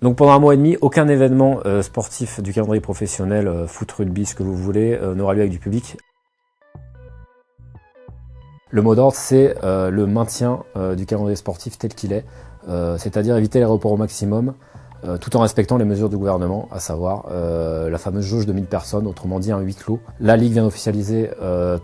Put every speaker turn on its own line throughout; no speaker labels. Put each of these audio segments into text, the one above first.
Donc pendant un mois et demi, aucun événement sportif du calendrier professionnel, foot, rugby, ce que vous voulez, n'aura lieu avec du public. Le mot d'ordre, c'est le maintien du calendrier sportif tel qu'il est, c'est-à-dire éviter les reports au maximum, tout en respectant les mesures du gouvernement, à savoir la fameuse jauge de 1000 personnes, autrement dit un huis clos. La Ligue vient d'officialiser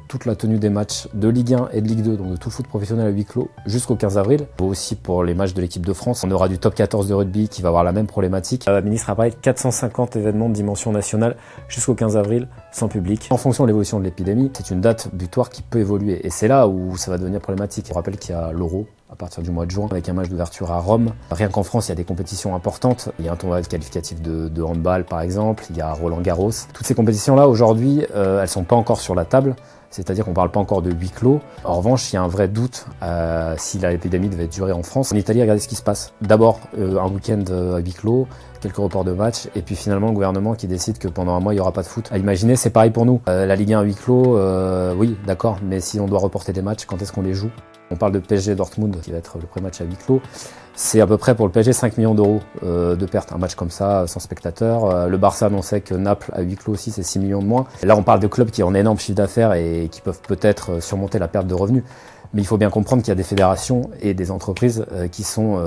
toute la tenue des matchs de Ligue 1 et de Ligue 2, donc de tout le foot professionnel à huis clos, jusqu'au 15 avril. Aussi pour les matchs de l'équipe de France, on aura du top 14 de rugby qui va avoir la même problématique. La ministre a parlé de 450 événements de dimension nationale jusqu'au 15 avril, sans public. En fonction de l'évolution de l'épidémie, c'est une date butoir qui peut évoluer, et c'est là où ça va devenir problématique. Je rappelle qu'il y a l'Euro à partir du mois de juin, avec un match d'ouverture à Rome. Rien qu'en France, il y a des compétitions importantes. Il y a un tournoi qualificatif de handball, par exemple. Il y a Roland-Garros. Toutes ces compétitions-là, aujourd'hui, elles sont pas encore sur la table. C'est-à-dire qu'on parle pas encore de huis clos. En revanche, il y a un vrai doute si l'épidémie devait durer en France. En Italie, regardez ce qui se passe. D'abord, un week-end à huis clos, quelques reports de matchs, et puis finalement le gouvernement qui décide que pendant un mois, il n'y aura pas de foot. À imaginer, c'est pareil pour nous. La Ligue 1 à huis clos, oui, d'accord, mais si on doit reporter des matchs, quand est-ce qu'on les joue ? On parle de PSG Dortmund, qui va être le pré-match à huis clos. C'est à peu près pour le PSG 5 millions d'euros de pertes. Un match comme ça, sans spectateurs. Le Barça annonçait que Naples à huis clos aussi, c'est 6 millions de moins. Là, on parle de clubs qui ont un énorme chiffre d'affaires et qui peuvent peut-être surmonter la perte de revenus. Mais il faut bien comprendre qu'il y a des fédérations et des entreprises qui sont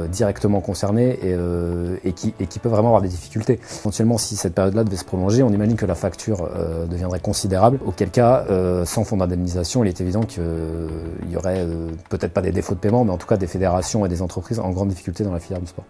directement concernées et qui peuvent vraiment avoir des difficultés. Éventuellement, si cette période-là devait se prolonger, on imagine que la facture deviendrait considérable. Auquel cas, sans fonds d'indemnisation, il est évident qu'il y aurait peut-être pas des défauts de paiement, mais en tout cas des fédérations et des entreprises en grande difficulté dans la filière du sport.